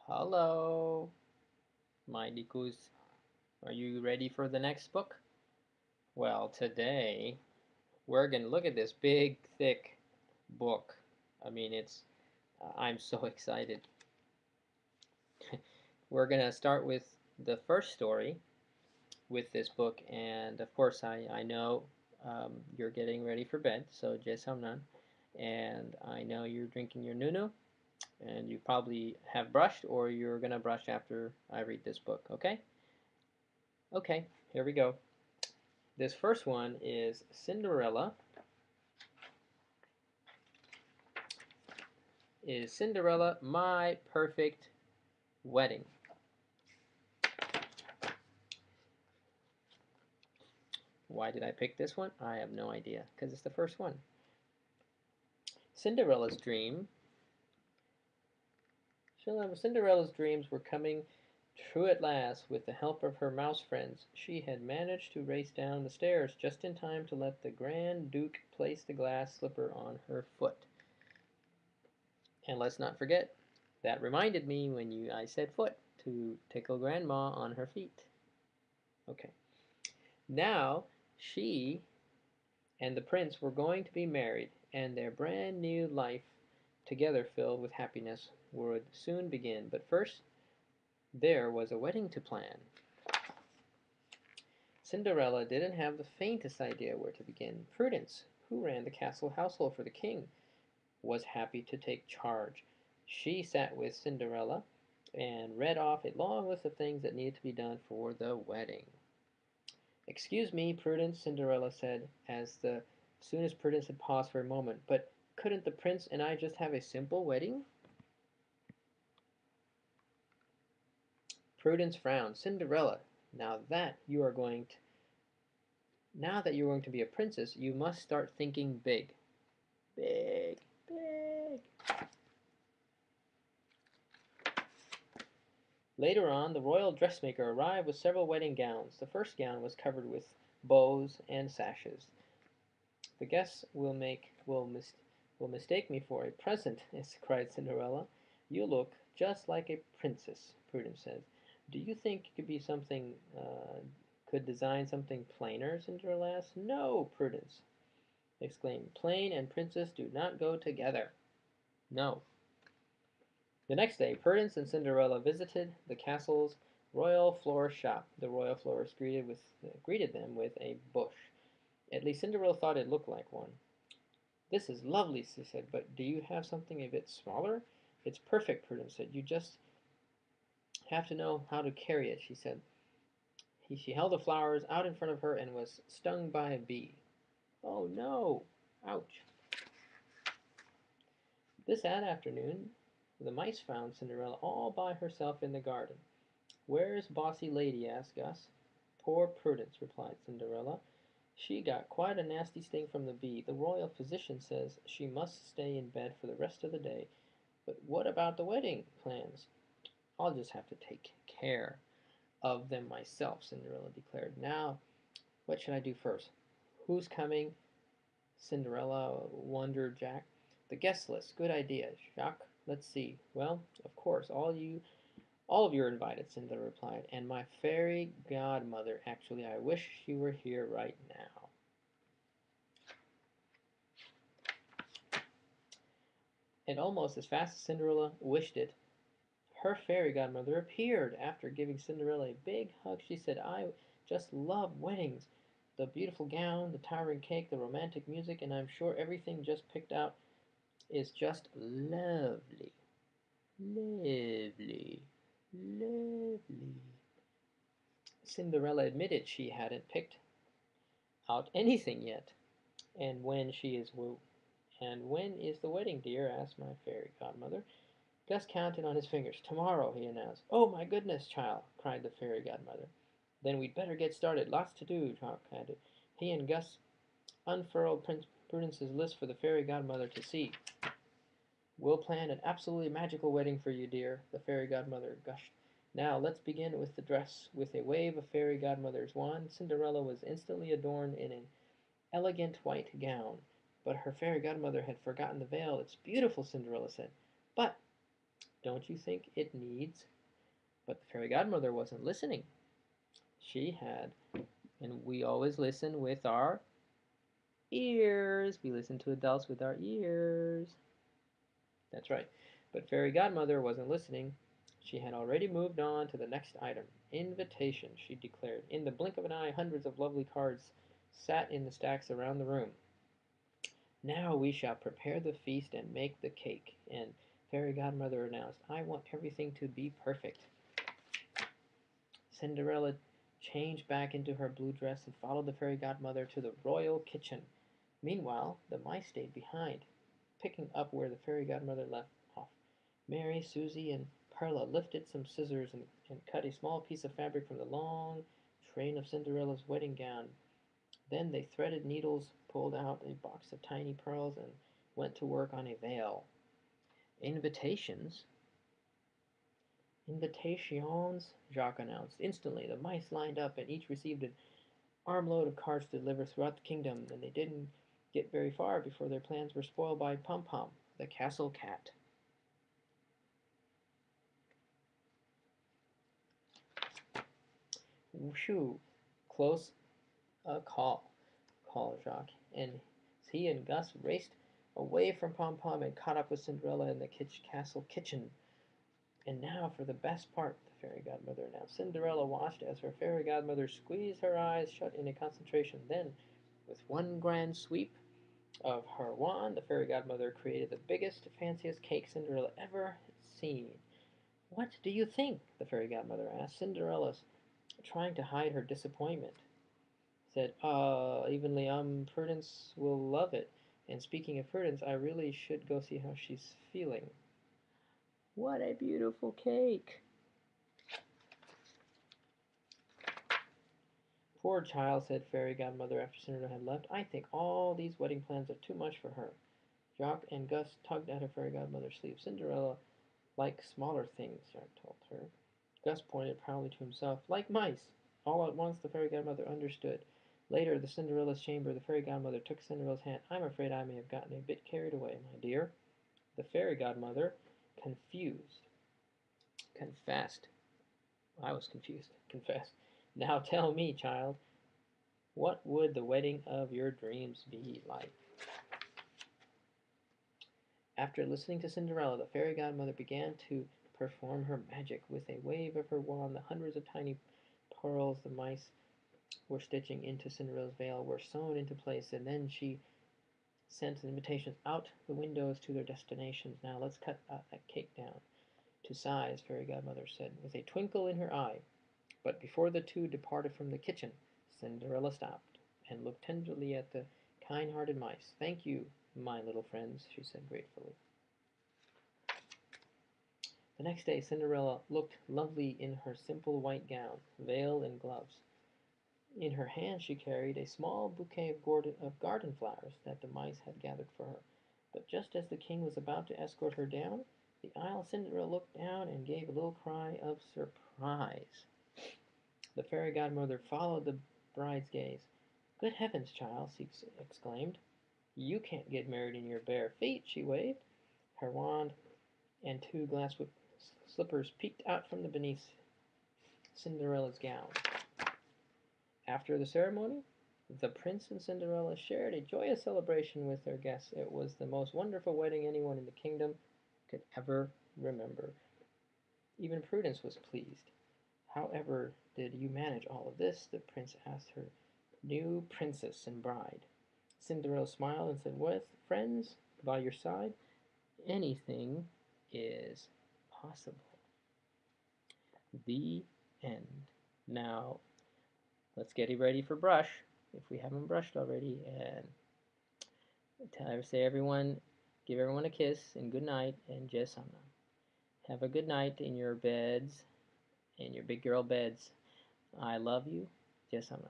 Hello, my Dikus. Are you ready for the next book? Well, today we're gonna look at this big, thick book. I mean, I'm so excited. We're gonna start with the first story with this book, and of course, I know you're getting ready for bed, so Jae and I know you're drinking your nunu, and you probably have brushed, or you're gonna brush after I read this book. Okay? Okay, here we go. This first one is Cinderella. Is Cinderella my perfect wedding? Why did I pick this one? I have no idea, because it's the first one. Cinderella's dream. Cinderella's dreams were coming true at last. With the help of her mouse friends, she had managed to race down the stairs just in time to let the Grand Duke place the glass slipper on her foot. And let's not forget, that reminded me when I said foot, to tickle Grandma on her feet. Okay. Now she and the prince were going to be married, and their brand new life together filled with happiness would soon begin. But first, there was a wedding to plan. Cinderella didn't have the faintest idea where to begin. Prudence, who ran the castle household for the king, was happy to take charge. She sat with Cinderella and read off a long list of things that needed to be done for the wedding. "Excuse me, Prudence," Cinderella said, as soon as Prudence had paused for a moment, "but couldn't the prince and I just have a simple wedding?" Prudence frowned. "Cinderella, now that you are going to now that you're going to be a princess, you must start thinking big. Big, big." Later on, the royal dressmaker arrived with several wedding gowns. The first gown was covered with bows and sashes. "The guests will mistake me for a present," cried Cinderella. "You look just like a princess," Prudence said. "Do you think you could design something plainer?" Cinderella asked. "No," Prudence exclaimed. "Plain and princess do not go together. No." The next day, Prudence and Cinderella visited the castle's royal florist shop. The royal florist greeted them with a bush. At least Cinderella thought it looked like one. "This is lovely," she said, "but do you have something a bit smaller?" "It's perfect," Prudence said. "You just have to know how to carry it," she said. She held the flowers out in front of her and was stung by a bee. "Oh no! Ouch!" This afternoon, the mice found Cinderella all by herself in the garden. "Where's Bossy Lady?" asked Gus. "Poor Prudence," replied Cinderella. "She got quite a nasty sting from the bee. The royal physician says she must stay in bed for the rest of the day. But what about the wedding plans?" "I'll just have to take care of them myself," Cinderella declared. "Now, what should I do first? Who's coming?" Cinderella wondered Jack. "The guest list. Good idea, Jacques. Let's see. Well, of course, all of you are invited," Cinderella replied. "And my fairy godmother. Actually, I wish she were here right now." And almost as fast as Cinderella wished it, her fairy godmother appeared. After giving Cinderella a big hug, she said, "I just love weddings. The beautiful gown, the towering cake, the romantic music, and I'm sure everything just picked out is just lovely. Lovely. Lovely." Cinderella admitted she hadn't picked out anything yet. "And when is the wedding, dear?" asked my fairy godmother. Gus counted on his fingers. "Tomorrow," he announced. "Oh, my goodness, child!" cried the fairy godmother. "Then we'd better get started. Lots to do," Jock added. He and Gus unfurled Prince Prudence's list for the fairy godmother to see. "We'll plan an absolutely magical wedding for you, dear," the fairy godmother gushed. "Now let's begin with the dress." With a wave of fairy godmother's wand, Cinderella was instantly adorned in an elegant white gown. But her fairy godmother had forgotten the veil. "It's beautiful," Cinderella said. "But don't you think it needs? But the fairy godmother wasn't listening. She had, and we always listen with our ears. We listen to adults with our ears. That's right. But fairy godmother wasn't listening. She had already moved on to the next item. Invitation, she declared. In the blink of an eye, hundreds of lovely cards sat in the stacks around the room. Now we shall prepare the feast and make the cake. And fairy godmother announced, I want everything to be perfect. Cinderella changed back into her blue dress and followed the fairy godmother to the royal kitchen. Meanwhile, the mice stayed behind, picking up where the fairy godmother left off. Mary, Susie, and Perla lifted some scissors and cut a small piece of fabric from the long train of Cinderella's wedding gown. Then they threaded needles, pulled out a box of tiny pearls, and went to work on a veil. Invitations? Invitations, Jacques announced. Instantly, the mice lined up and each received an armload of cards to deliver throughout the kingdom, and they didn't get very far before their plans were spoiled by Pom Pom, the castle cat. Whew, close called Jacques, and he and Gus raced away from Pom Pom and caught up with Cinderella in the castle kitchen. And now for the best part, the fairy godmother announced. Cinderella watched as her fairy godmother squeezed her eyes shut in a concentration. Then, with one grand sweep of her wand, the fairy godmother created the biggest, fanciest cake Cinderella ever had seen. What do you think? The fairy godmother asked. Cinderella, trying to hide her disappointment, said, evenly, Prudence will love it. And speaking of Prudence, I really should go see how she's feeling. What a beautiful cake! Poor child, said Fairy Godmother after Cinderella had left. I think all these wedding plans are too much for her. Jacques and Gus tugged at her Fairy Godmother's sleeve. Cinderella likes smaller things, Jacques told her. Gus pointed proudly to himself. Like mice! All at once the Fairy Godmother understood. Later, the Cinderella's chamber, the Fairy Godmother took Cinderella's hand. I'm afraid I may have gotten a bit carried away, my dear. The Fairy Godmother, confused, confessed. I was confused. Confessed. Now tell me, child, what would the wedding of your dreams be like? After listening to Cinderella, the Fairy Godmother began to perform her magic. With a wave of her wand, the hundreds of tiny pearls the mice were stitching into Cinderella's veil were sewn into place, and then she sent invitations out the windows to their destinations. Now let's cut that cake down to size, Fairy Godmother said, with a twinkle in her eye. But before the two departed from the kitchen, Cinderella stopped and looked tenderly at the kind-hearted mice. Thank you, my little friends, she said gratefully. The next day, Cinderella looked lovely in her simple white gown, veil, and gloves. In her hand she carried a small bouquet of garden flowers that the mice had gathered for her. But just as the king was about to escort her down the aisle, Cinderella looked down and gave a little cry of surprise. The fairy godmother followed the bride's gaze. Good heavens, child, she exclaimed. You can't get married in your bare feet, she waved. Her wand and two glass slippers peeked out from beneath Cinderella's gown. After the ceremony, the prince and Cinderella shared a joyous celebration with their guests. It was the most wonderful wedding anyone in the kingdom could ever remember. Even Prudence was pleased. However did you manage all of this? The prince asked her new princess and bride. Cinderella smiled and said, with friends by your side, anything is possible. The end. Now, let's get ready for brush, if we haven't brushed already, and give everyone a kiss, and good night, and Jessamna. Have a good night in your beds, in your big girl beds. I love you, Jessamna.